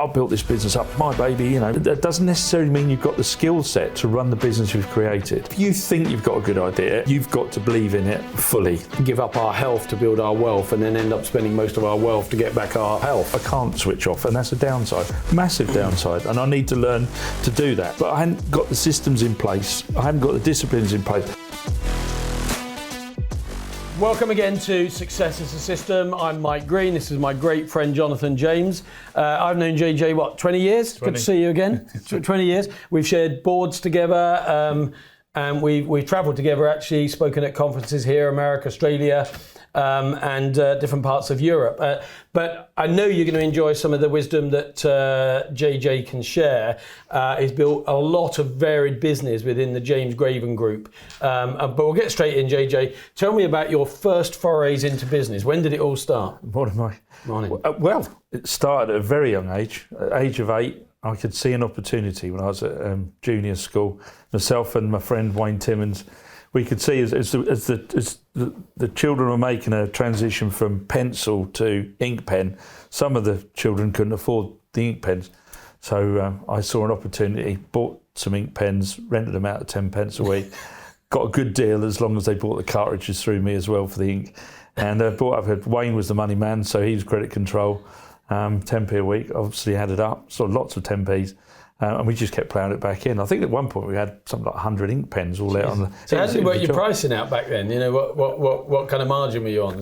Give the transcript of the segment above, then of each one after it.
I built this business up, my baby, you know. That doesn't necessarily mean you've got the skill set to run the business you've created. If you think you've got a good idea, you've got to believe in it fully. Give up our health to build our wealth and then end up spending most of our wealth to get back our health. I can't switch off, and that's a downside, massive downside, and I need to learn to do that. But I hadn't got the systems in place, I hadn't got the disciplines in place. Welcome again to Success as a System. I'm Mike Green. This is my great friend Jonathan James. I've known JJ, 20 years? 20. Good to see you again. 20 years. We've shared boards together and we've travelled together, actually, spoken at conferences here, America, Australia, and different parts of Europe. But I know you're going to enjoy some of the wisdom that JJ can share. He's built a lot of varied business within the James Graven Group. But we'll get straight in, JJ. Tell me about your first forays into business. When did it all start? Morning. Well, It started at a very young age. At the age of 8, I could see an opportunity when I was at junior school. Myself and my friend Wayne Timmons, we could see as the children were making a transition from pencil to ink pen, some of the children couldn't afford the ink pens. So I saw an opportunity, bought some ink pens, rented them out at 10 pence a week, got a good deal as long as they bought the cartridges through me as well for the ink. And bought up, Wayne was the money man, so he was credit control, 10p a week, obviously added up, so lots of 10p's. And we just kept ploughing it back in. I think at one point we had something like 100 ink pens all out on the. So how did you work your pricing out back then? You know, what kind of margin were you on?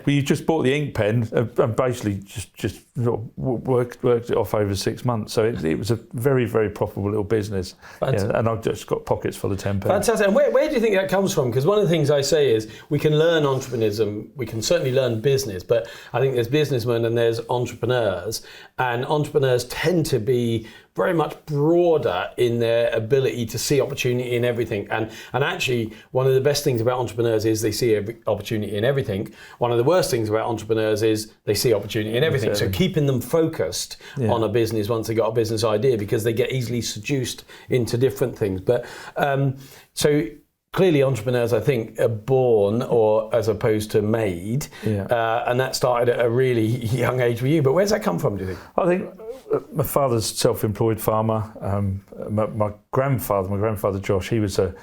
You just bought the ink pen and basically just worked it off over 6 months. So it was a very, very profitable little business. And I've just got pockets full of 10p. Fantastic. And where do you think that comes from? Because one of the things I say is we can learn entrepreneurship, we can certainly learn business, but I think there's businessmen and there's entrepreneurs, and entrepreneurs tend to be very much broader in their ability to see opportunity in everything. And actually, one of the best things about entrepreneurs is they see opportunity in everything. One of the worst things about entrepreneurs is they see opportunity in everything. Exactly. So keeping them focused on a business once they got a business idea, because they get easily seduced into different things. But so clearly entrepreneurs, I think, are born or as opposed to made. And that started at a really young age with you. But where's that come from, do you think? I think my father's self-employed farmer. My grandfather Josh, he was a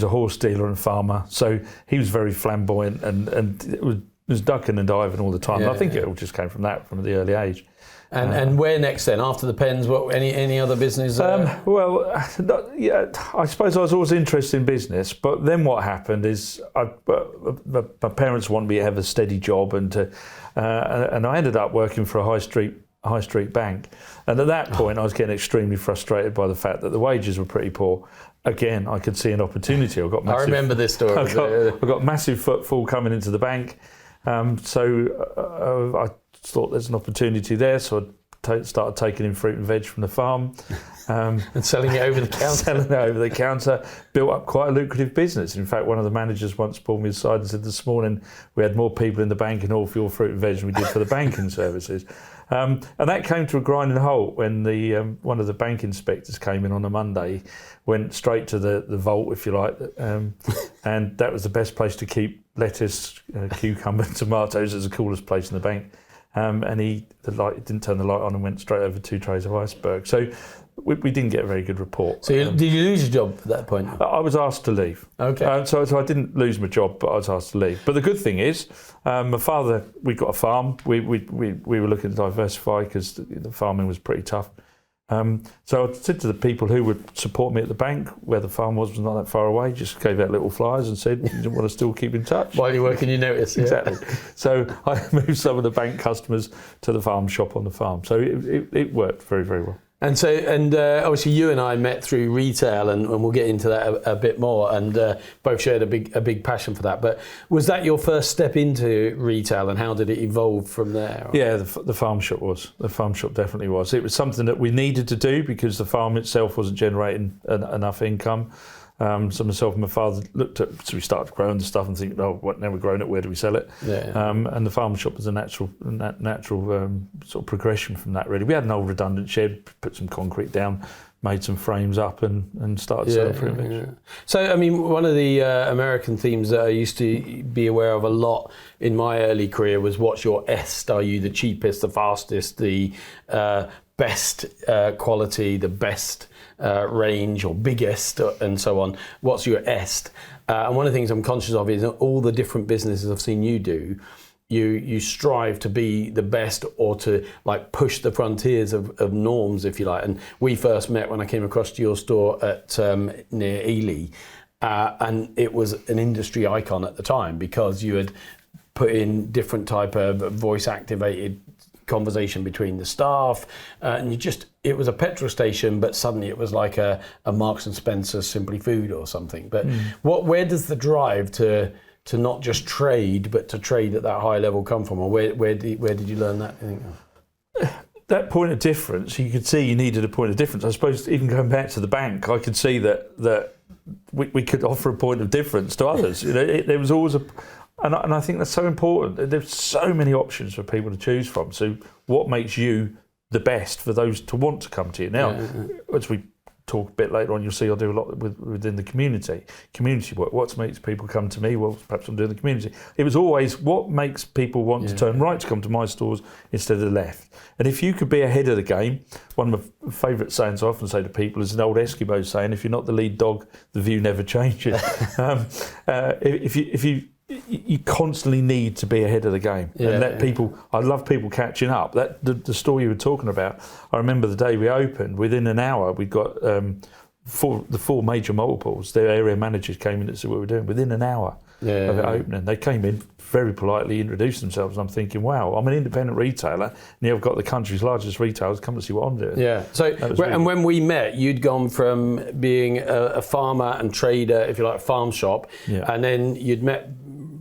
horse dealer and farmer, so he was very flamboyant and it was ducking and diving all the time. And I think it all just came from the early age. And where next then? After the pens, what any other business? I suppose I was always interested in business, but then what happened is my parents wanted me to have a steady job, and I ended up working for a high street bank. And at that point, I was getting extremely frustrated by the fact that the wages were pretty poor. Again, I could see an opportunity. I remember this story. I got massive footfall coming into the bank, so I thought there's an opportunity there. So I started taking in fruit and veg from the farm. And selling it over the counter. Built up quite a lucrative business. In fact, one of the managers once pulled me aside and said, this morning we had more people in the bank and all for your fruit and veg than we did for the banking services. And that came to a grinding halt when one of the bank inspectors came in on a Monday, went straight to the vault, if you like, and that was the best place to keep lettuce, cucumber, tomatoes. It was the coolest place in the bank. And he didn't turn the light on and went straight over 2 trays of iceberg. So we didn't get a very good report. So did you lose your job at that point? I was asked to leave. Okay. So I didn't lose my job, but I was asked to leave. But the good thing is, my father, we got a farm. We were looking to diversify because the farming was pretty tough. So I said to the people who would support me at the bank, where the farm was not that far away, just gave out little flyers and said, you didn't want to still keep in touch. While you're working your notice. Exactly. So I moved some of the bank customers to the farm shop on the farm. So it worked very, very well. And so, obviously you and I met through retail, and we'll get into that a bit more, and both shared a big passion for that. But was that your first step into retail, and how did it evolve from there? Yeah, the farm shop was. The farm shop definitely was. It was something that we needed to do because the farm itself wasn't generating enough income. So myself and my father looked at, so we started growing the stuff and thinking, oh, what, now we're growing it, where do we sell it? And the farm shop was a natural sort of progression from that, really. We had an old redundant shed, put some concrete down, made some frames up and started selling fruit and veg. So, I mean, one of the American themes that I used to be aware of a lot in my early career was, what's your est? Are you the cheapest, the fastest, the best quality, the best range, or biggest, and so on? What's your est? And one of the things I'm conscious of is all the different businesses I've seen you do, you strive to be the best, or to like push the frontiers of norms, if you like. And we first met when I came across to your store at near Ely, and it was an industry icon at the time, because you had put in different type of voice activated conversation between the staff, and it was a petrol station, but suddenly it was like a Marks and Spencer Simply Food or something. But where does the drive to not just trade, but to trade at that high level come from? Or where did you learn that? That point of difference, you could see you needed a point of difference. I suppose even going back to the bank, I could see that we could offer a point of difference to others. There was always and I think that's so important. There's so many options for people to choose from. So what makes you the best for those to want to come to you? Now, as we talk a bit later on, you'll see I do a lot within the community work. What makes people come to me? Well, perhaps I'm doing the community. It was always what makes people want to turn right to come to my stores instead of the left. And if you could be ahead of the game, one of my favourite sayings I often say to people is an old Eskimo saying, if you're not the lead dog, the view never changes. If you constantly need to be ahead of the game and let people. I love people catching up. That the store you were talking about. I remember the day we opened. Within an hour, we got the four major multiples. Their area managers came in and said what we were doing. Within an hour of it opening, they came in very politely, introduced themselves. And I'm thinking, wow, I'm an independent retailer, and I've got the country's largest retailers come to see what I'm doing. Yeah. So, and when we met, you'd gone from being a farmer and trader, if you like, farm shop, and then you'd met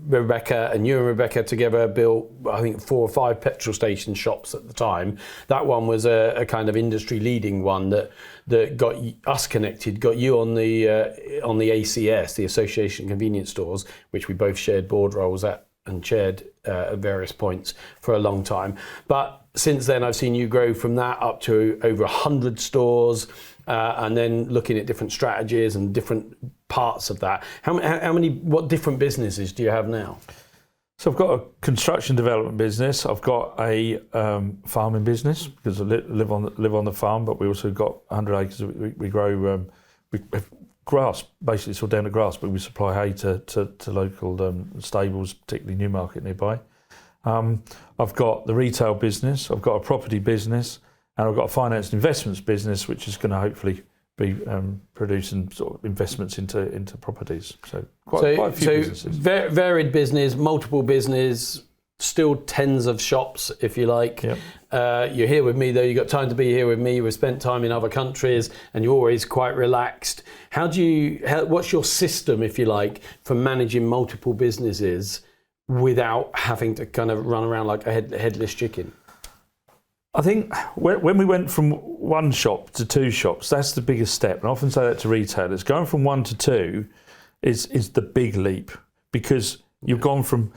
Rebecca, and you and Rebecca together built, I think, 4 or 5 petrol station shops at the time. That one was a kind of industry leading one that got us connected, got you on the ACS, the Association of Convenience Stores, which we both shared board roles at and chaired at various points for a long time. But since then, I've seen you grow from that up to over 100 stores, and then looking at different strategies and different parts of that. What different businesses do you have now? So I've got a construction development business. I've got a farming business, because I live on the farm, but we also got 100 acres. We grow we have grass, basically it's all down to grass, but we supply hay to local stables, particularly Newmarket nearby. I've got the retail business, I've got a property business, and I've got a finance and investments business, which is going to hopefully be producing sort of investments into properties. So quite a few businesses. Varied business, multiple business, still tens of shops, if you like. Yep. You're here with me, though. You've got time to be here with me. We've spent time in other countries, and you're always quite relaxed. What's your system, if you like, for managing multiple businesses without having to kind of run around like a headless chicken? I think when we went from 1 shop to 2 shops, that's the biggest step. And I often say that to retailers. Going from 1 to 2 is the big leap, because you've gone from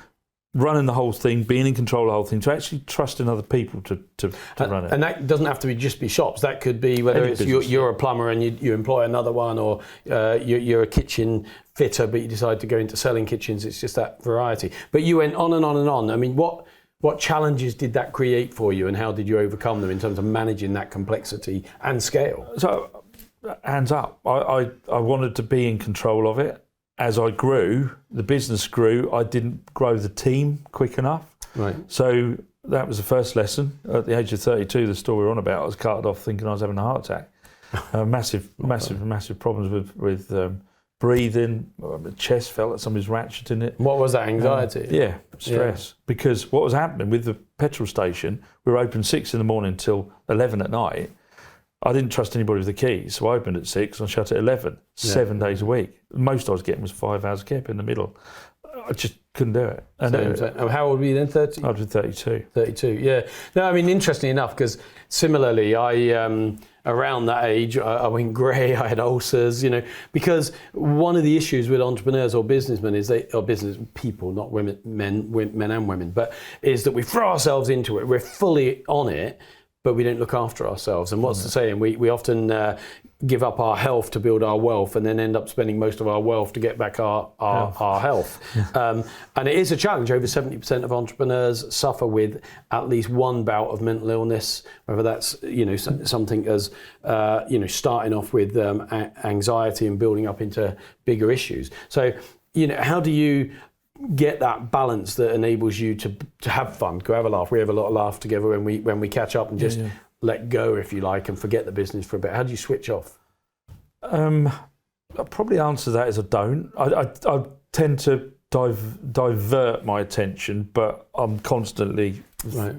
running the whole thing, being in control of the whole thing, to actually trusting other people to run it. And that doesn't have to just be shops. That could be whether it's you're a plumber and you employ another one, or you're a kitchen fitter but you decide to go into selling kitchens. It's just that variety. But you went on and on and on. I mean, what challenges did that create for you, and how did you overcome them in terms of managing that complexity and scale? So, hands up, I wanted to be in control of it. As I grew, the business grew, I didn't grow the team quick enough. Right. So that was the first lesson. At the age of 32, the store we're on about, I was carted off thinking I was having a heart attack. Massive problems with breathing. My chest felt like somebody's ratcheting it. What was that, anxiety? Stress. Yeah. Because what was happening with the petrol station, we were open 6 a.m. till 11 at night. I didn't trust anybody with the keys, so I opened at 6 and shut at 11, 7 days a week. Most I was getting was 5 hours kept in the middle. I just couldn't do it. And how old were you then? 30? I was 32. 32, yeah. No, I mean, interestingly enough, because similarly, around that age, I went grey, I had ulcers, because one of the issues with entrepreneurs or businessmen is or business people, not women, men and women, but is that we throw ourselves into it. We're fully on it, but we don't look after ourselves. And what's the saying? We often give up our health to build our wealth, and then end up spending most of our wealth to get back our health. And it is a challenge. Over 70% of entrepreneurs suffer with at least one bout of mental illness, whether that's something as starting off with anxiety and building up into bigger issues. So how do you get that balance that enables you to have fun, to have a laugh? We have a lot of laugh together when we catch up and just let go, if you like, and forget the business for a bit. How do you switch off? I'll probably answer that as I don't. I tend to divert my attention, but I'm constantly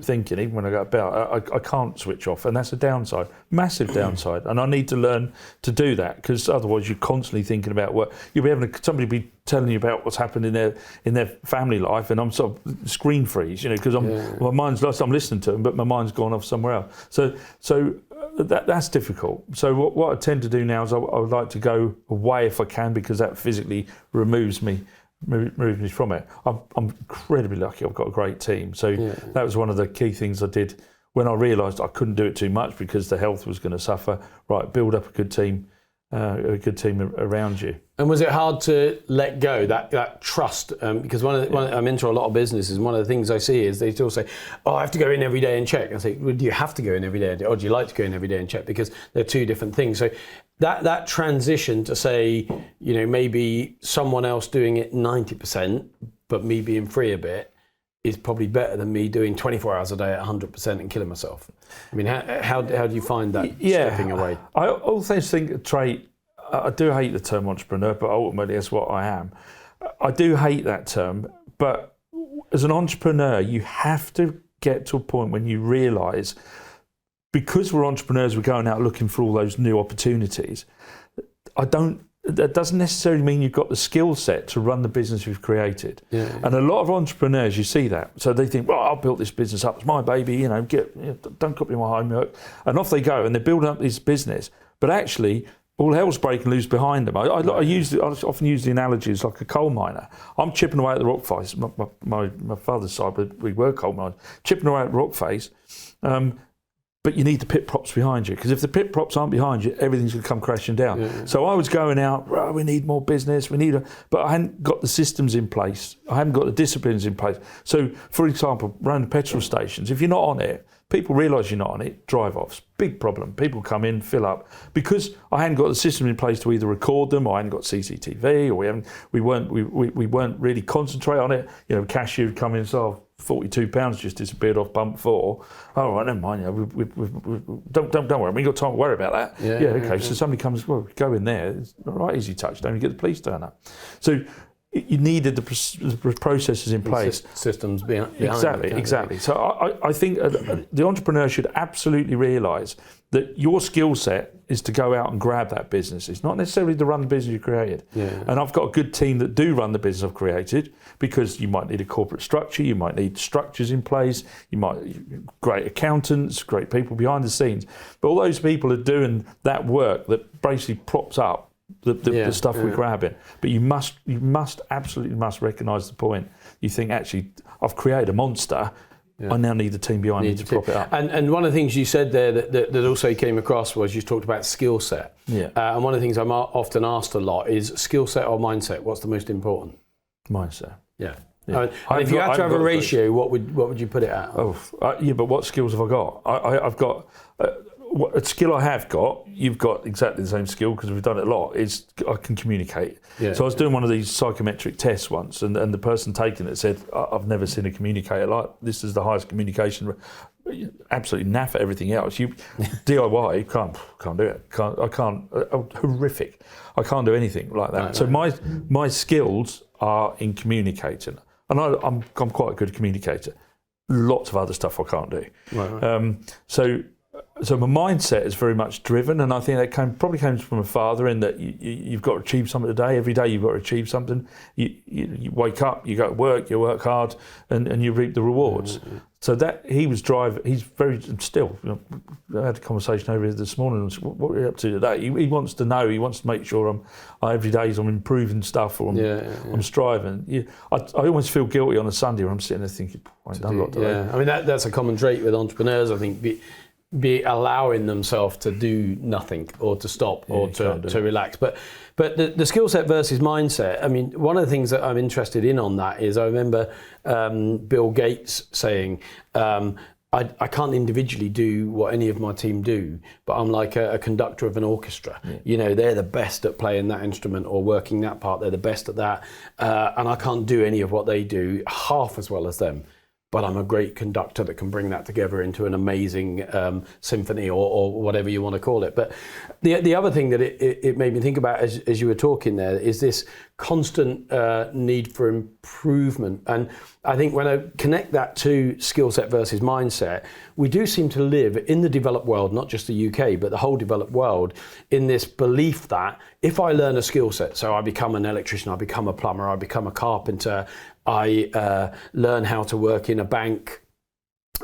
thinking, even when I go about, I can't switch off, and that's a downside, massive downside. And I need to learn to do that, because otherwise you're constantly thinking about what you'll be having somebody be telling you about what's happened in their family life, and I'm sort of screen freeze, because my mind's lost. I'm listening to them, but my mind's gone off somewhere else. So that's difficult. So what I tend to do now is I would like to go away if I can, because that physically removes me from it. I'm incredibly lucky. I've got a great team. So that was one of the key things I did when I realised I couldn't do it too much because the health was going to suffer. Right, build up a good team around you. And was it hard to let go that trust? Because I'm into a lot of businesses, and one of the things I see is they still say, "Oh, I have to go in every day and check." I say, "Well, do you have to go in every day, or do you like to go in every day and check?" Because they're two different things. So that transition to say, maybe someone else doing it 90%, but me being free a bit, is probably better than me doing 24 hours a day at 100% and killing myself. I mean, how do you find that stepping away? I also think a trait, I do hate the term entrepreneur, but ultimately that's what I am. I do hate that term, but as an entrepreneur, you have to get to a point when you realise, because we're entrepreneurs, we're going out looking for all those new opportunities. That doesn't necessarily mean you've got the skill set to run the business you've created. And a lot of entrepreneurs, you see that. So they think, well, I'll build this business up. It's my baby, don't copy my homework. And off they go, and they're building up this business. But actually, all hell's breaking loose behind them. I often use the analogy as like a coal miner. I'm chipping away at the rock face. My father's side, but we were coal miners. Chipping away at the rock face. But you need the pit props behind you, because if the pit props aren't behind you, everything's going to come crashing down. So I was going out, we need more business, but I hadn't got the systems in place. I hadn't got the disciplines in place. So, for example, around the petrol stations, if you're not on it, people realise you're not on it, drive-offs, big problem. People come in, fill up. Because I hadn't got the system in place to either record them, or I hadn't got CCTV, or we weren't really concentrate on it. Cashier would come in, so £42 just disappeared off bump 4. Oh, right, never mind. Don't worry. We ain't got time to worry about that. Okay. So somebody comes, well, go in there. It's right easy touch. Don't even get the police turn up. So you needed the processes in place. Systems behind Exactly. So I think the entrepreneur should absolutely realise that your skill set is to go out and grab that business. It's not necessarily to run the business you created. And I've got a good team that do run the business I've created, because you might need a corporate structure, you might need structures in place, great accountants, great people behind the scenes. But all those people are doing that work that basically props up the stuff we're grabbing. But you absolutely must recognise the point. You think, actually, I've created a monster. I now need the team behind me to prop it up. And one of the things you said there that also came across was you talked about skill set. And one of the things I'm often asked a lot is skill set or mindset. What's the most important? Mindset. And if you had to have a ratio, what would you put it at? But what skills have I got? I've got a skill I have got. You've got exactly the same skill, because we've done it a lot. Is I can communicate. So I was doing one of these psychometric tests once, and the person taking it said, "I've never seen a communicator like this. Is the highest communication." Absolutely naff at everything else. You DIY can't do it. I can't. Horrific. I can't do anything like that. So my skills are in communicating, and I'm quite a good communicator. Lots of other stuff I can't do. so my mindset is very much driven, and I think that probably comes from a father, in that you've got to achieve something today. Every day you've got to achieve something. You wake up, you go to work, you work hard, and you reap the rewards. So that he was driving. He's very still. I had a conversation over here this morning. What are you up to today? He wants to know. He wants to make sure every day I'm improving stuff, or I'm striving. I almost feel guilty on a Sunday when I'm sitting there thinking, I've done a lot today. Yeah, I mean that's a common trait with entrepreneurs. I think be allowing themselves to do nothing, or to stop, or to relax. But the skill set versus mindset, I mean, one of the things that I'm interested in on that is, I remember Bill Gates saying, I can't individually do what any of my team do, but I'm like a conductor of an orchestra. Yeah. They're the best at playing that instrument or working that part. They're the best at that. And I can't do any of what they do half as well as them. But I'm a great conductor that can bring that together into an amazing symphony, or whatever you want to call it. But the other thing that it made me think about as you were talking there is this constant need for improvement. And I think when I connect that to skill set versus mindset, we do seem to live in the developed world, not just the UK, but the whole developed world, in this belief that if I learn a skill set, so I become an electrician, I become a plumber, I become a carpenter, I learn how to work in a bank,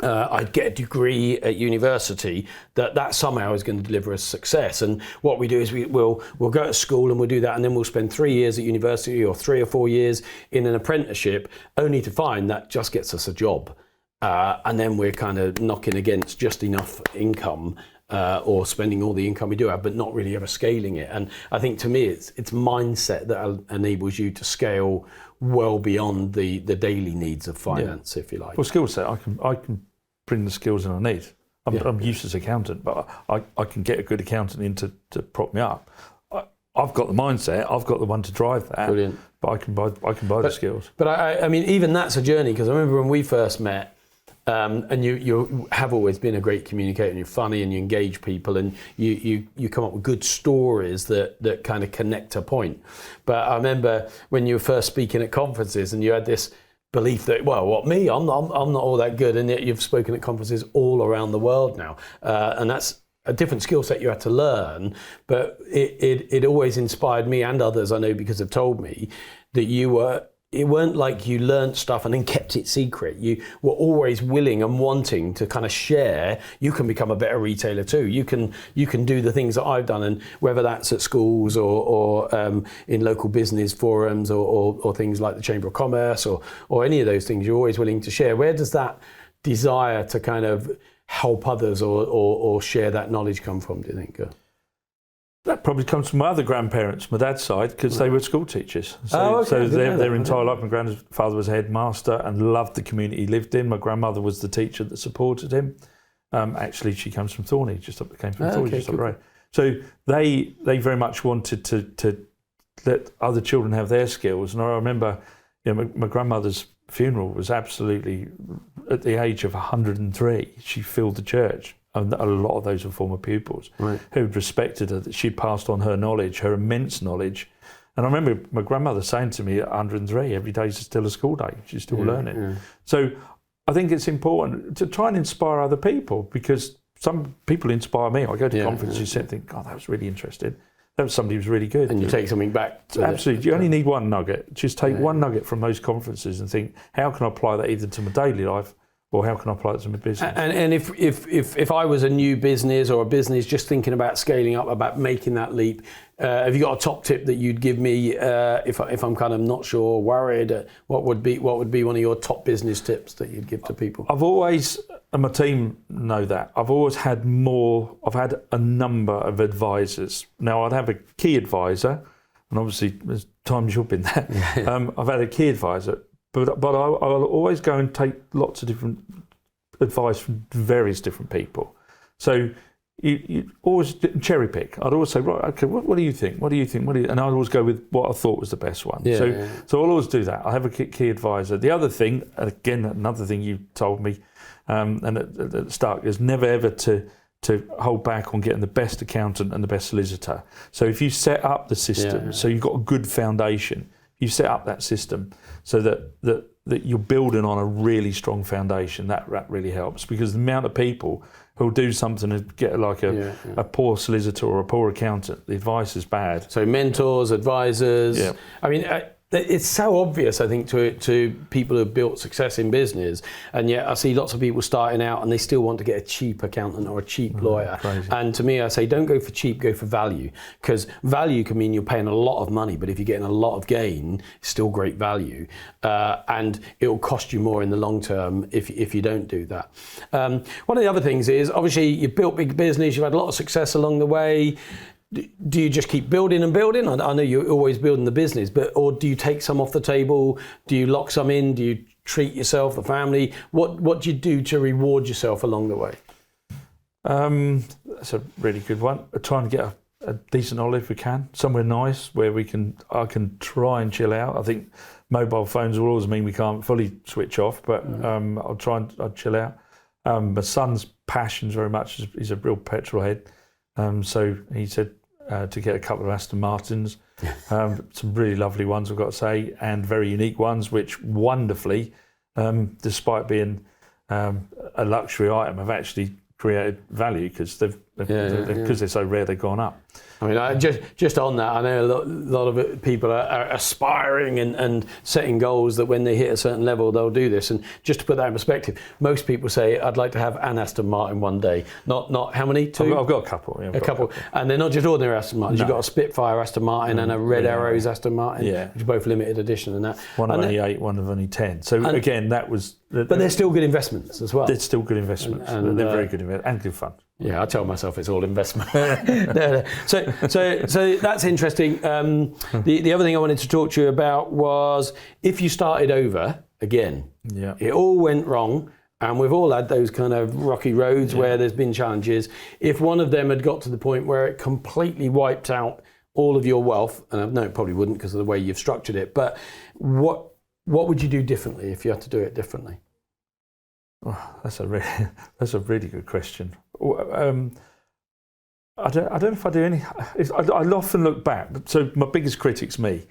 I get a degree at university, that somehow is going to deliver us success. And what we do is we'll go to school and we'll do that, and then we'll spend 3 years at university, or 3 or 4 years in an apprenticeship, only to find that just gets us a job. And then we're kind of knocking against just enough income, or spending all the income we do have, but not really ever scaling it. And I think, to me, it's mindset that enables you to scale well beyond the daily needs of finance, if you like. Well, skill set, I can bring the skills in I need. I'm useless accountant, but I can get a good accountant in to prop me up. I've got the mindset, I've got the one to drive that. Brilliant. But I can buy the skills. But I mean, even that's a journey, because I remember when we first met, and you have always been a great communicator, and you're funny, and you engage people, and you come up with good stories that kind of connect a point. But I remember when you were first speaking at conferences, and you had this belief that, well, what, me? I'm not all that good, and yet you've spoken at conferences all around the world now, and that's a different skill set you had to learn. But it always inspired me, and others I know, because they've told me that it weren't like you learnt stuff and then kept it secret. You were always willing and wanting to kind of share. You can become a better retailer too. You can do the things that I've done, and whether that's at schools or in local business forums or things like the Chamber of Commerce or any of those things, you're always willing to share. Where does that desire to kind of help others or share that knowledge come from, do you think? That probably comes from my other grandparents, my dad's side, because they were school teachers. So their entire life, my grandfather was a headmaster and loved the community he lived in. My grandmother was the teacher that supported him. Actually, she comes from Thorney, just up the road. So they very much wanted to let other children have their skills. And I remember, my grandmother's funeral was absolutely, at the age of 103, she filled the church. And a lot of those were former pupils who respected her, that she'd passed on her knowledge, her immense knowledge. And I remember my grandmother saying to me at 103, every day is still a school day, she's still learning. Yeah. So I think it's important to try and inspire other people, because some people inspire me. I go to conferences and think, God, that was really interesting. That was somebody who was really good. And you take something back to absolutely. You only need one nugget. Just take one nugget from those conferences and think, how can I apply that either to my daily life, or how can I apply it to my business? And if I was a new business, or a business just thinking about scaling up, about making that leap, have you got a top tip that you'd give me if I'm kind of not sure, worried? What would be one of your top business tips that you'd give to people? I've always, and my team know that, I've had a number of advisors. Now, I'd have a key advisor, and obviously there's times you've been there. I've had a key advisor. But I'll always go and take lots of different advice from various different people. So you always cherry pick. I'd always say, right, okay, what do you think? What do you think? And I'd always go with what I thought was the best one. So I'll always do that. I have a key advisor. The other thing, again, another thing you told me, and at the start, is never ever to hold back on getting the best accountant and the best solicitor. So if you set up the system, so you've got a good foundation, you set up that system so that you're building on a really strong foundation, that really helps, because the amount of people who'll do something and get like a poor solicitor or a poor accountant. The advice is bad. So mentors, advisors. Yeah. I mean, it's so obvious, I think, to people who've built success in business, and yet I see lots of people starting out and they still want to get a cheap accountant or a cheap lawyer. Crazy. And to me, I say, don't go for cheap, go for value, because value can mean you're paying a lot of money, but if you're getting a lot of gain, it's still great value, and it will cost you more in the long term if you don't do that. One of the other things is, obviously, you've built big business, you've had a lot of success along the way. Do you just keep building and building? I know you're always building the business, or do you take some off the table? Do you lock some in? Do you treat yourself, the family? What do you do to reward yourself along the way? That's a really good one. I try and get a decent holiday if we can, somewhere nice where I can try and chill out. I think mobile phones will always mean we can't fully switch off, but I'll chill out. My son's passions very much he's a real petrol head, so he said to get a couple of Aston Martins, some really lovely ones I've got to say, and very unique ones, which wonderfully, despite being a luxury item, have actually created value because they're so rare they've gone up. I mean, just on that, I know a lot of people are aspiring and setting goals that when they hit a certain level, they'll do this. And just to put that in perspective, most people say, I'd like to have an Aston Martin one day. Not how many? Two? I've got a couple. Yeah, a couple. And they're not just ordinary Aston Martins. No. You've got a Spitfire Aston Martin and a Red Arrows Aston Martin, which are both limited edition and that. One of only 8, one of only 10. So again, that was... But they're still good investments as well. They're still good investments. And they're very good investments and good fun. Yeah, I tell myself it's all investment. No. So that's interesting. The other thing I wanted to talk to you about was if you started over again, it all went wrong, and we've all had those kind of rocky roads where there's been challenges. If one of them had got to the point where it completely wiped out all of your wealth, and I know it probably wouldn't because of the way you've structured it, but what would you do differently if you had to do it differently? Oh, that's a really good question. I don't know if I do any. I often look back. So my biggest critic's me,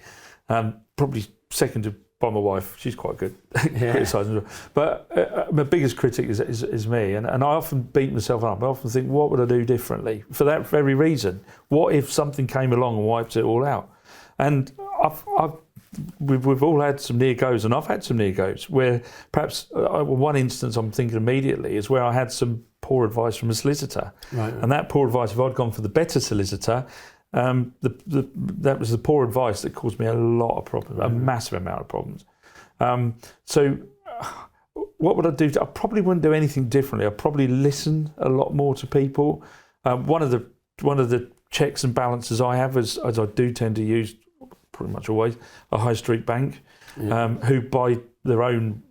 probably seconded by my wife. She's quite good at criticising. But my biggest critic is me, and I often beat myself up. I often think, what would I do differently? For that very reason. What if something came along and wiped it all out? And we've all had some near goes, and I've had some near goes where perhaps one instance I'm thinking immediately is where I had some poor advice from a solicitor, and that poor advice, if I'd gone for the better solicitor, that was the poor advice that caused me a lot of problems, a massive amount of problems. So what would I do? I probably wouldn't do anything differently. I'd probably listen a lot more to people. One of the checks and balances I have is, as I do tend to use pretty much always, a high street bank, who by their own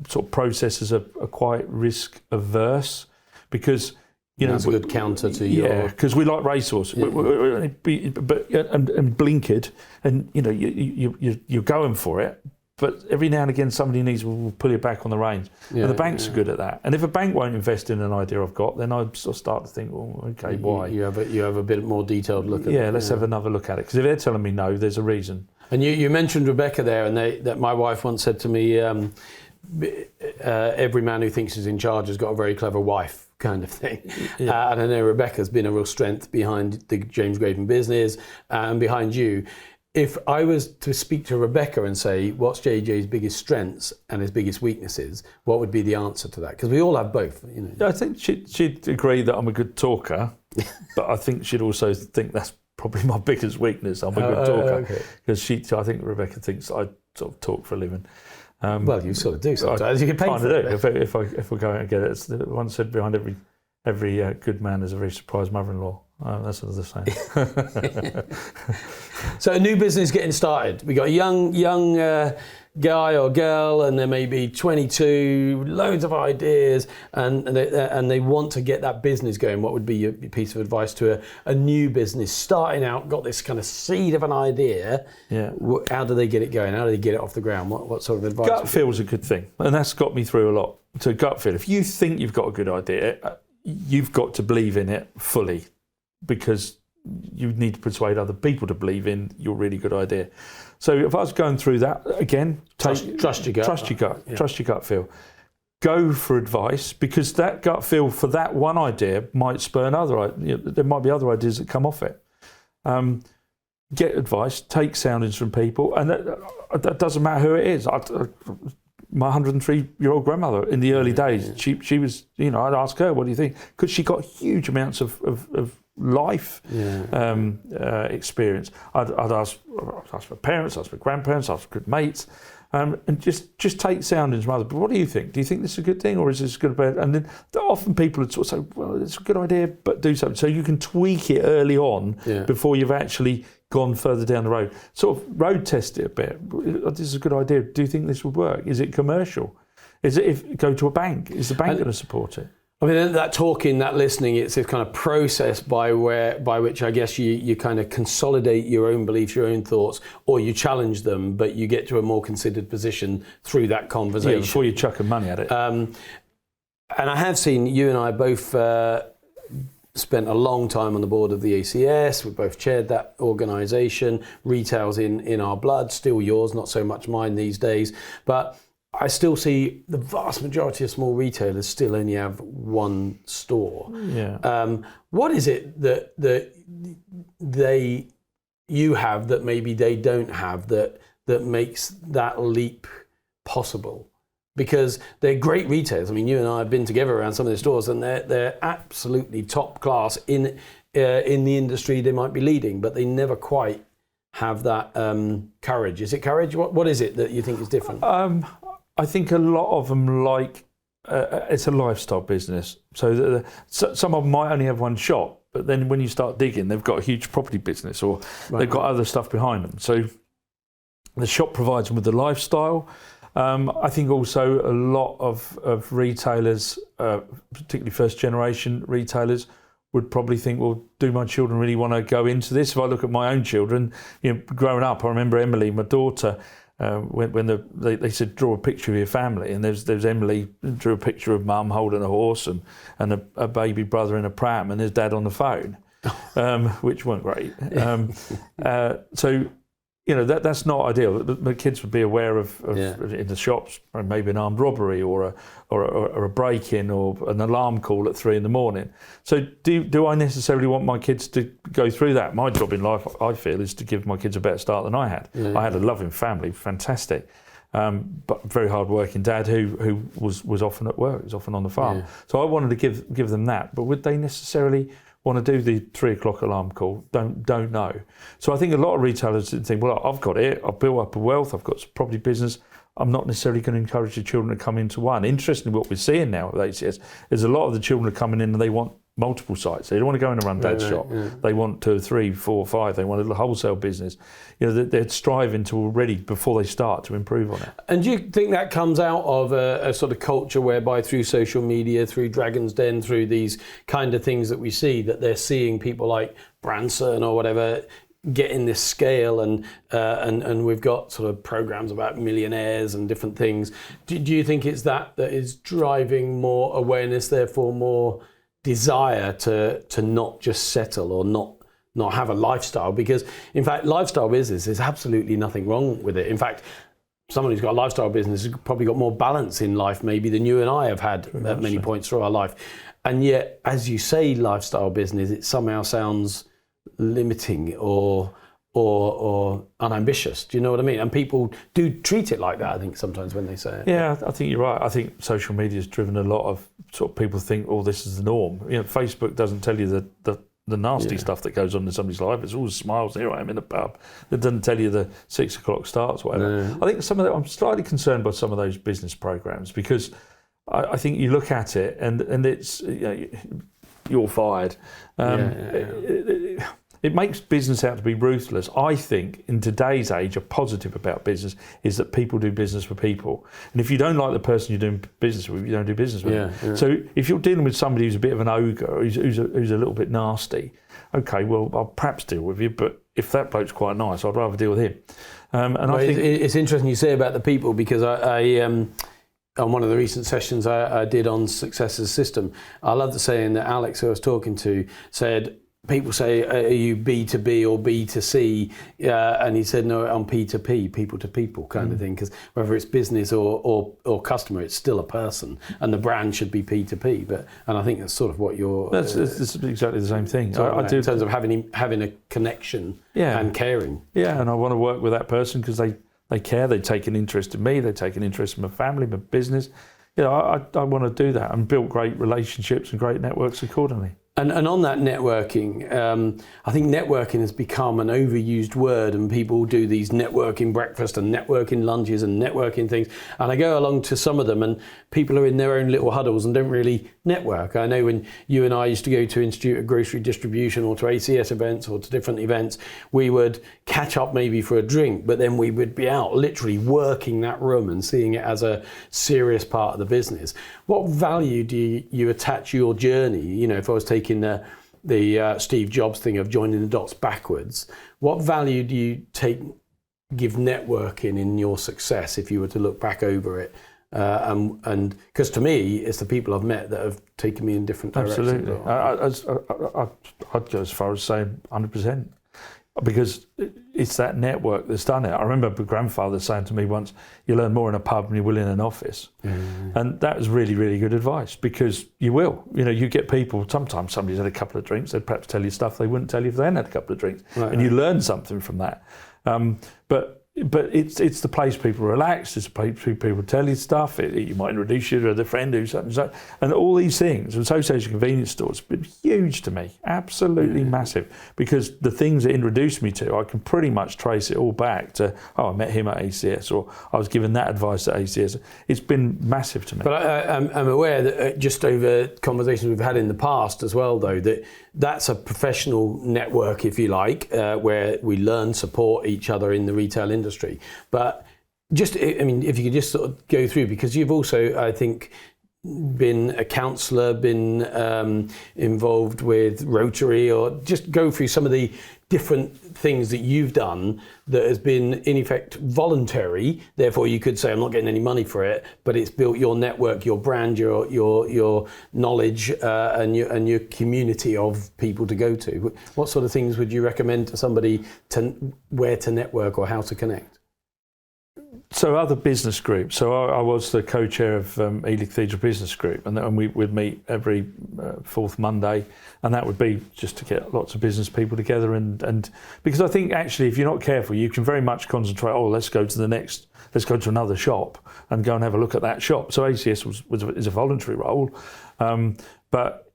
sort of processes are quite risk averse, because that's a good counter to your... because we like racehorse, and blinkered, and you're going for it, but every now and again somebody will pull you back on the reins, and the banks are good at that. And if a bank won't invest in an idea I've got, then I sort of start to think, well, okay, why? You have a bit more detailed look at it. Let's have another look at it, because if they're telling me no, there's a reason. And you mentioned Rebecca there, and that my wife once said to me, every man who thinks he's in charge has got a very clever wife, kind of thing. And I know Rebecca's been a real strength behind the James Graven business and behind you. If I was to speak to Rebecca and say, what's JJ's biggest strengths and his biggest weaknesses, what would be the answer to that? Because we all have both. I think she'd agree that I'm a good talker, but I think she'd also think that's probably my biggest weakness. I'm a good talker. Because I think Rebecca thinks I sort of talk for a living. Well, you sort of do sometimes. You get paid for it. If we're going to get it, it's one said behind every good man is a very surprised mother-in-law. That's another saying. So a new business getting started. We got a young guy or girl, and they may be 22, loads of ideas, and they want to get that business going. What would be your piece of advice to a new business starting out, got this kind of seed of an idea? How do they get it going? How do they get it off the ground? What sort of advice? Gut feel is a good thing, and that's got me through a lot. So gut feel. If you think you've got a good idea, you've got to believe in it fully, because you need to persuade other people to believe in your really good idea. So if I was going through that again, trust your gut. Trust your gut feel. go for advice, because that gut feel for that one idea might spur another. There might be other ideas that come off it. Get advice, take soundings from people, and that doesn't matter who it is. My 103-year-old grandmother in the early days, she was, I'd ask her, what do you think? Because she got huge amounts of life experience. I'd ask my parents, ask my grandparents, ask good mates, and just take soundings from others. But what do you think? Do you think this is a good thing, or is this good or bad? And then often people would sort of say, well, it's a good idea, but do something. So you can tweak it early on before you've actually gone further down the road. Sort of road test it a bit. This is a good idea. Do you think this would work? Is it commercial? Is it go to a bank? Is the bank going to support it? I mean, that talking, that listening, it's this kind of process by which I guess you kind of consolidate your own beliefs, your own thoughts, or you challenge them, but you get to a more considered position through that conversation. Yeah, before you chucking money at it. And I have seen you and I both spent a long time on the board of the ACS. We both chaired that organisation. Retail's in our blood, still yours, not so much mine these days. But I still see the vast majority of small retailers still only have one store. Yeah. What is it that you have that maybe they don't have that makes that leap possible? Because they're great retailers. I mean, you and I have been together around some of the stores, and they're absolutely top class in the industry. They might be leading, but they never quite have that courage. Is it courage? What is it that you think is different? I think a lot of them it's a lifestyle business. So some of them might only have one shop, but then when you start digging, they've got a huge property business, or they've got other stuff behind them. So the shop provides them with the lifestyle. I think also a lot of retailers, particularly first generation retailers, would probably think, well, do my children really want to go into this? If I look at my own children, growing up, I remember Emily, my daughter, when they said draw a picture of your family, and there's Emily drew a picture of mum holding a horse and a baby brother in a pram, and there's dad on the phone, which weren't great. So that's not ideal. The kids would be aware of in the shops, or maybe an armed robbery or a break-in or an alarm call at 3 a.m. So do I necessarily want my kids to go through that? My job in life, I feel, is to give my kids a better start than I had. Yeah. I had a loving family, fantastic, but very hard-working dad who was often at work, was often on the farm. Yeah. So I wanted to give them that, but would they necessarily want to do the 3 o'clock alarm call? Don't know. So I think a lot of retailers think, well, I've got it, I've built up a wealth, I've got a property business, I'm not necessarily going to encourage the children to come into one. Interestingly, what we're seeing now with ACS is a lot of the children are coming in and they want multiple sites. They don't want to go in and run dad's shop. Yeah. They want 2, 3, 4, 5. They want a little wholesale business. They're striving to already, before they start, to improve on it. And do you think that comes out of a sort of culture whereby through social media, through Dragon's Den, through these kind of things that we see, that they're seeing people like Branson or whatever getting this scale, and we've got sort of programs about millionaires and different things. Do you think it's that is driving more awareness, therefore more desire to not just settle or not have a lifestyle? Because in fact, lifestyle business, there's absolutely nothing wrong with it. In fact, someone who's got a lifestyle business has probably got more balance in life maybe than you and I have had at many points through our life. And yet, as you say, lifestyle business, it somehow sounds limiting or unambitious. Do you know what I mean? And people do treat it like that, I think, sometimes when they say it. Yeah, I think you're right. I think social media has driven a lot of sort of people think, oh, this is the norm. Facebook doesn't tell you the nasty stuff that goes on in somebody's life. It's all smiles. Here I am in the pub. It doesn't tell you the 6 o'clock starts, whatever. No. I think I'm slightly concerned by some of those business programs, because I think you look at it and it's you're fired. It makes business out to be ruthless. I think in today's age, a positive about business is that people do business with people. And if you don't like the person you're doing business with, you don't do business with them. Yeah. So if you're dealing with somebody who's a bit of an ogre, who's a little bit nasty, okay, well, I'll perhaps deal with you, but if that bloke's quite nice, I'd rather deal with him. I think it's interesting you say about the people, because I on one of the recent sessions I did on success as a system, I love the saying that Alex, who I was talking to, said, people say, are you B2B or B2C? And he said, no, I'm P2P, people to people kind of thing, because whether it's business or customer, it's still a person, and the brand should be P2P. And I think that's sort of what you're... That's exactly the same thing. I do in terms of having a connection and caring. Yeah, and I want to work with that person because they care, they take an interest in me, they take an interest in my family, my business. You know, I want to do that and build great relationships and great networks accordingly. And on that networking, I think networking has become an overused word, and people do these networking breakfast and networking lunches and networking things. And I go along to some of them, and people are in their own little huddles and don't really network. I know when you and I used to go to Institute of Grocery Distribution or to ACS events or to different events, we would catch up maybe for a drink, but then we would be out literally working that room and seeing it as a serious part of the business. What value do you attach your journey? You know, if I was taking the Steve Jobs thing of joining the dots backwards, what value do you give networking in your success if you were to look back over it? And because to me, it's the people I've met that have taken me in different directions. Absolutely. I'd go as far as saying 100%. Because it's that network that's done it. I remember my grandfather saying to me once, you learn more in a pub than you will in an office. And that was really, really good advice, because you will. You know, you get people, sometimes somebody's had a couple of drinks, they'd perhaps tell you stuff they wouldn't tell you if they hadn't had a couple of drinks. And you learn something from that. But it's the place people relax, it's the place people tell you stuff, you might introduce you to the friend who's so, and all these things. Association convenience stores have been huge to me, absolutely massive, because the things it introduced me to, I can pretty much trace it all back to, I met him at ACS, or I was given that advice at ACS. It's been massive to me. But I'm aware that just over conversations we've had in the past as well, though, that's a professional network, if you like, where we learn, support each other in the retail industry. But just, I mean, if you could just sort of go through, because you've also, I think, been a counsellor, been involved with Rotary, or just go through some of the different things that you've done that has been in effect voluntary. Therefore, you could say, I'm not getting any money for it, but it's built your network, your brand, your knowledge, and your community of people to go to. What sort of things would you recommend to somebody where to network or how to connect? So other business groups. So I was the co-chair of Ely Cathedral Business Group, and we would meet every fourth Monday, and that would be just to get lots of business people together. And because I think actually, if you're not careful, you can very much concentrate. Let's go to another shop and go and have a look at that shop. So ACS is a voluntary role, but.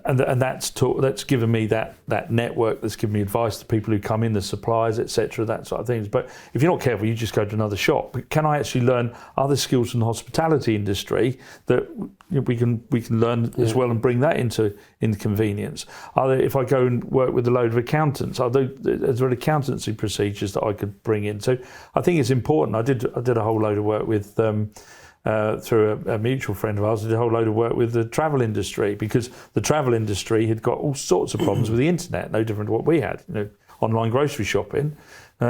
And that's given me that network, that's given me advice to people who come in, the suppliers, etc., that sort of things. But if you're not careful, you just go to another shop. But can I actually learn other skills from the hospitality industry that we can learn as well and bring that into convenience? If I go and work with a load of accountants, are there accountancy procedures that I could bring in? So I think it's important. I did a whole load of work with. Through a mutual friend of ours, did a whole load of work with the travel industry, because the travel industry had got all sorts of problems with the internet, no different to what we had, online grocery shopping.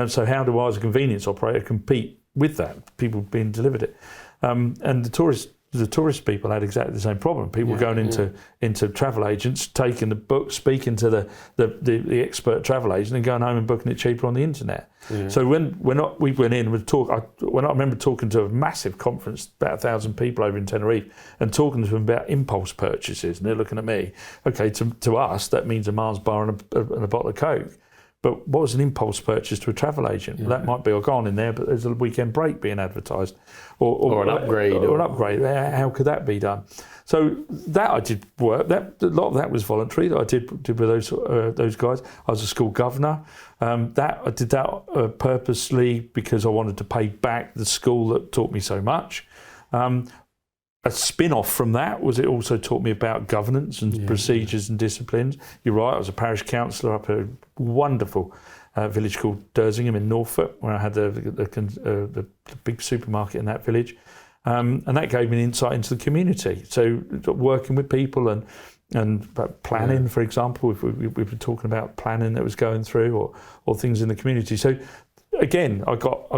So how do I, as a convenience operator, compete with that? People being delivered it. And the tourist people had exactly the same problem. People going into travel agents, taking the book, speaking to the expert travel agent, and going home and booking it cheaper on the internet. So when we went in and I remember talking to a massive conference, about 1,000 people over in Tenerife, and talking to them about impulse purchases, and they're looking at me. Okay, to us that means a Mars bar and a bottle of Coke. But what was an impulse purchase to a travel agent? Well, that might be, I've gone in there, but there's a weekend break being advertised. Or an upgrade. Or an upgrade. How could that be done? So that I did work. A lot of that was voluntary that I did with those guys. I was a school governor. I did that purposely because I wanted to pay back the school that taught me so much. A spin-off from that was it also taught me about governance and procedures and disciplines. You're right, I was a parish councillor up a wonderful village called Dersingham in Norfolk, where I had the big supermarket in that village. And that gave me an insight into the community. So working with people and planning, for example, if we were talking about planning that was going through or things in the community. So again, I got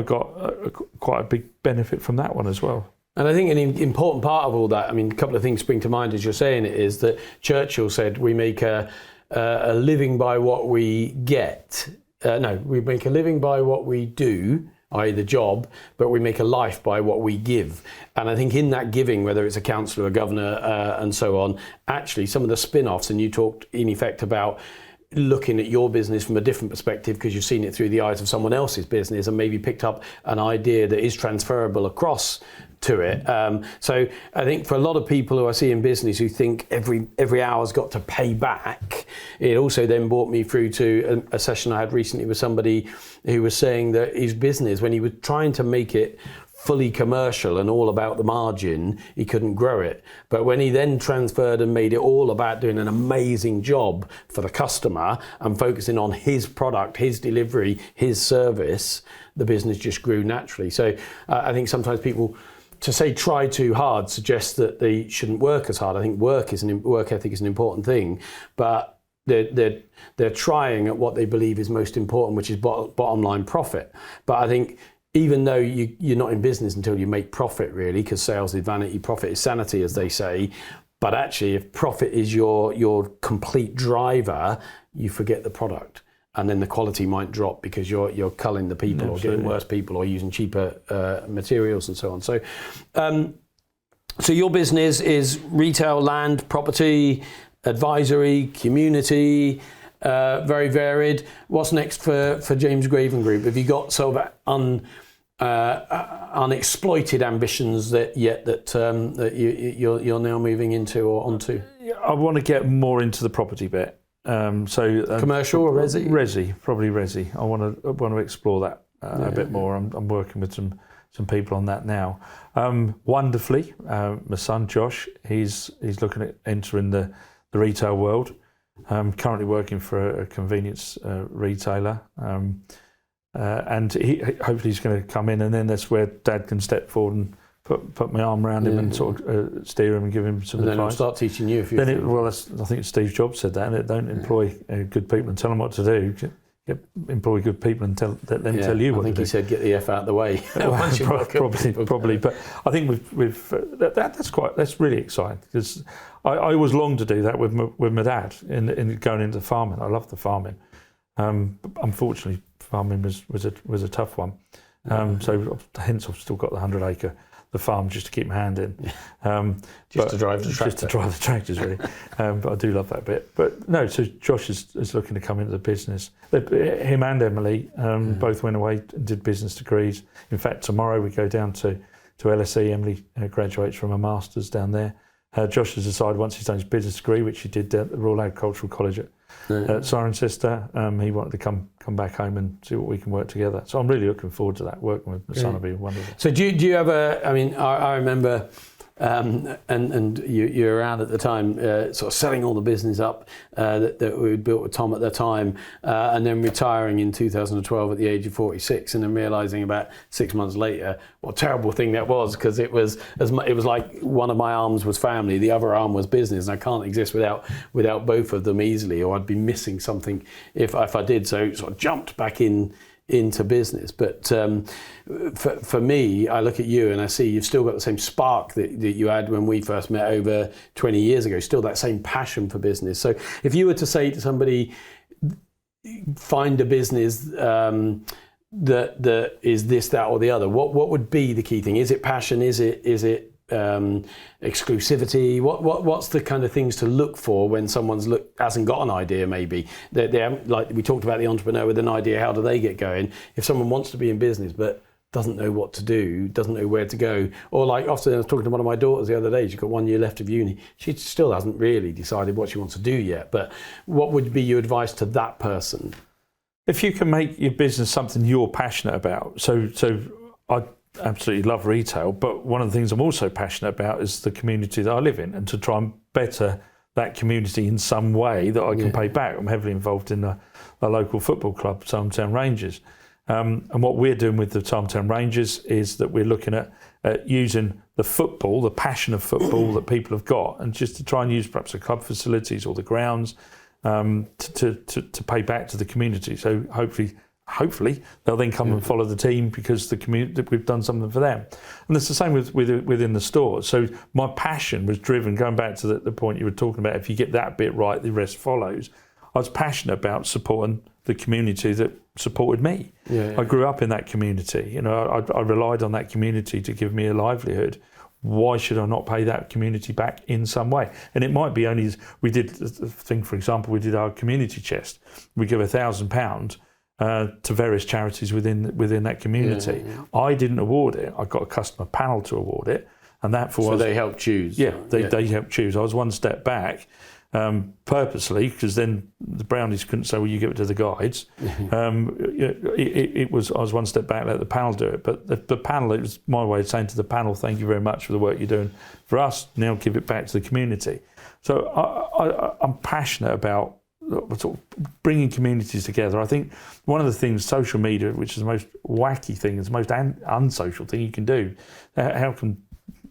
quite a big benefit from that one as well. And I think an important part of all that, I mean, a couple of things spring to mind as you're saying it, is that Churchill said we make a a living by what we get. No, we make a living by what we do, i.e. the job, but we make a life by what we give. And I think in that giving, whether it's a councillor, a governor, and so on, actually some of the spin-offs, and you talked in effect about looking at your business from a different perspective because you've seen it through the eyes of someone else's business and maybe picked up an idea that is transferable across to it. So I think for a lot of people who I see in business who think every hour's got to pay back, it also then brought me through to a session I had recently with somebody who was saying that his business, when he was trying to make it fully commercial and all about the margin, he couldn't grow it. But when he then transferred and made it all about doing an amazing job for the customer and focusing on his product, his delivery, his service, the business just grew naturally. So I think sometimes people, to say try too hard, suggests that they shouldn't work as hard. I think work ethic is an important thing, but they're trying at what they believe is most important, which is bottom line profit. But I think even though you're not in business until you make profit, really, because sales is vanity, profit is sanity, as they say. But actually, if profit is your complete driver, you forget the product. And then the quality might drop because you're culling the people or getting worse people or using cheaper materials and so on. So your business is retail, land, property, advisory, community, very varied. What's next for James Graven Group? Have you got sort of unexploited ambitions that you're now moving into or onto? I want to get more into the property bit. Commercial or resi? Resi, probably resi. I want to explore that a bit more. I'm working with some people on that now. Wonderfully, my son Josh, he's looking at entering the retail world. Currently working for a convenience retailer, and hopefully he's going to come in, and then that's where Dad can step forward and put my arm around him and sort of steer him and give him some advice. And then I'll start teaching you. I think Steve Jobs said that, and don't employ good people and tell them what to do. Employ good people and let them tell you what to do. I think he said get the F out of the way. Probably, but I think that's really exciting because I always longed to do that with my dad in going into farming. I love the farming. Unfortunately, farming was a tough one. So hence I've still got the 100-acre the farm just to keep my hand in. To drive the tractor. Just to drive the tractors, really. But I do love that bit. But no, so Josh is looking to come into the business. Him and Emily both went away and did business degrees. In fact, tomorrow we go down to LSE. Emily graduates from a master's down there. Josh has decided once he's done his business degree, which he did at the Royal Agricultural College at Cirencester, he wanted to come back home and see what we can work together. So I'm really looking forward to that. Working with my son will be wonderful. So do you have I remember, and you were around at the time, sort of selling all the business up that we'd built with Tom at the time, and then retiring in 2012 at the age of 46, and then realising about 6 months later what a terrible thing that was, because it was like one of my arms was family, the other arm was business, and I can't exist without both of them easily, or I'd be missing something if I did. So sort of jumped back into business. But for me, I look at you and I see you've still got the same spark that you had when we first met over 20 years ago, still that same passion for business. So if you were to say to somebody, find a business that is this, that or the other, what would be the key thing? Is it passion? Is it exclusivity? What's the kind of things to look for when someone's hasn't got an idea? Maybe they haven't, like we talked about the entrepreneur with an idea. How do they get going? If someone wants to be in business but doesn't know what to do, doesn't know where to go, or like often I was talking to one of my daughters the other day. She's got 1 year left of uni. She still hasn't really decided what she wants to do yet. But what would be your advice to that person? If you can make your business something you're passionate about, so I absolutely love retail, but one of the things I'm also passionate about is the community that I live in, and to try and better that community in some way that I can pay back. I'm heavily involved in the local football club, Town Rangers. And what we're doing with the Town Rangers is that we're looking at using the football, the passion of football that people have got, and just to try and use perhaps the club facilities or the grounds to pay back to the community. So hopefully they'll then come and follow the team because the community, we've done something for them. And it's the same within the store. So my passion was driven, going back to the point you were talking about, if you get that bit right, the rest follows. I was passionate about supporting the community that supported me. Yeah. I grew up in that community. You know, I relied on that community to give me a livelihood. Why should I not pay that community back in some way? And it might be only, we did the thing, for example, we did our community chest. We give £1,000 to various charities within that community. I didn't award it. I got a customer panel to award it, and that So they helped choose. Yeah, they helped choose. I was one step back. Purposely, because then the brownies couldn't say, well, you give it to the guides. I was one step back, let the panel do it. But the panel, it was my way of saying to the panel, thank you very much for the work you're doing for us, now give it back to the community. So I'm passionate about sort of bringing communities together. I think one of the things, social media, which is the most wacky thing, is the most unsocial thing you can do. How can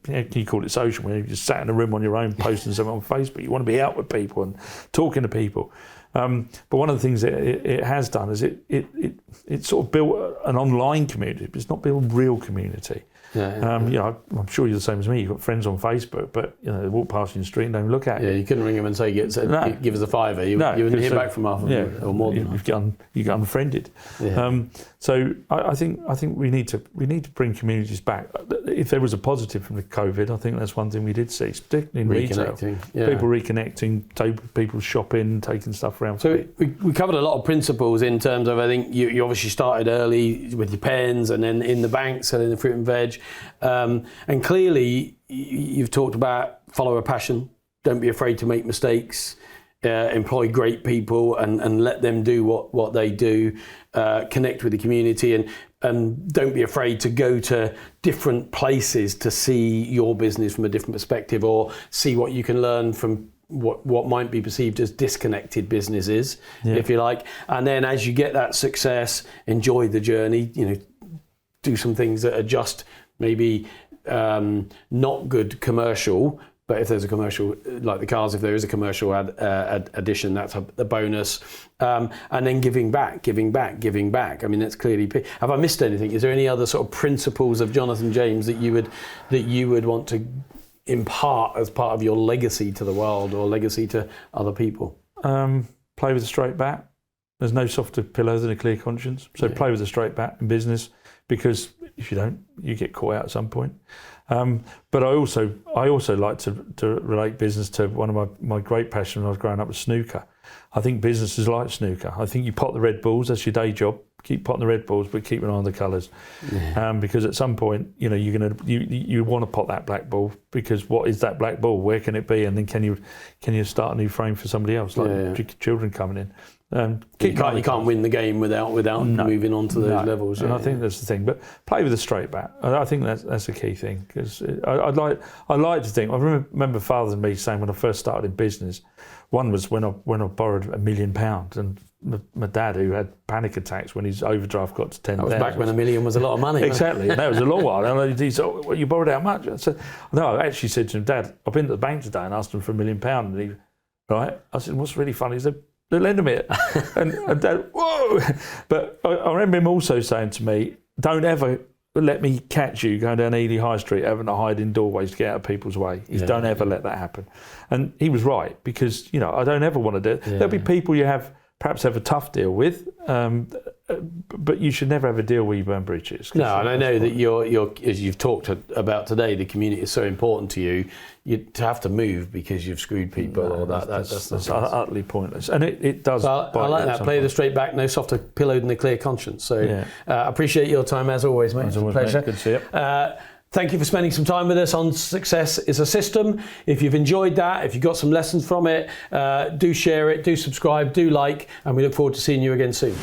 you call it social when you just sat in a room on your own posting something on Facebook? You want to be out with people and talking to people. But one of the things that it has done is it sort of built an online community, but it's not built a real community. You know, I'm sure you're the same as me. You've got friends on Facebook, but you know, they walk past you in the street and don't look at you. Yeah, you couldn't ring them and say, give us a £5. You wouldn't hear back from half of them, or more than that. You get unfriended. So I think we need to bring communities back. If there was a positive from the COVID, I think that's one thing we did see, particularly in retail. People reconnecting, people shopping, taking stuff around. So we covered a lot of principles in terms of, I think you obviously started early with your pens, and then in the bank selling the fruit and veg. And clearly you've talked about follow a passion, don't be afraid to make mistakes, employ great people and let them do what they do, connect with the community, and don't be afraid to go to different places to see your business from a different perspective, or see what you can learn from what might be perceived as disconnected businesses, if you like. And then as you get that success, enjoy the journey, you know, do some things that are just maybe not good commercial, but if there's a commercial, like the cars, if there is a commercial addition, that's a bonus. And then giving back. I mean, that's clearly. Have I missed anything? Is there any other sort of principles of Jonathan James that you would want to impart as part of your legacy to the world, or legacy to other people? Play with a straight bat. There's no softer pillow than a clear conscience. So play with a straight bat in business, because if you don't, you get caught out at some point. But I also like to relate business to one of my great passions when I was growing up with snooker. I think business is like snooker. I think you pot the red balls, that's your day job. Keep potting the red balls, but keep an eye on the colours. Because at some point, you know, you want to pot that black ball, because what is that black ball? Where can it be? And then can you start a new frame for somebody else, like children coming in? You can't win the game without moving on to those levels. And I think that's the thing. But play with a straight bat. I think that's a key thing, because I like to think. I remember Father and me saying when I first started in business. One was when I borrowed £1 million, and my dad, who had panic attacks when his overdraft got to 10,000. That was back when $1 million was a lot of money. Exactly, and that was a long while. And he said, well, you borrowed how much? I said, no, I actually said to him, Dad, I've been to the bank today and asked him for £1 million. And he, right? I said, what's really funny is they're lending me it. and Dad, whoa! But I remember him also saying to me, don't ever let me catch you going down Ely High Street having to hide in doorways to get out of people's way. Don't ever let that happen. And he was right, because, you know, I don't ever want to do it. There'll be people you perhaps have a tough deal with, but you should never have a deal where you burn bridges. No, and I know that you're as you've talked about today, the community is so important to you. You have to move because you've screwed people, or that's utterly pointless. And it does. Well, I like that. Play the straight back, no softer pillow than a clear conscience. So appreciate your time as always, mate. It's a pleasure. Mate. Good to see you. Thank you for spending some time with us on Success is a System. If you've enjoyed that, if you got some lessons from it, do share it, do subscribe, do like, and we look forward to seeing you again soon.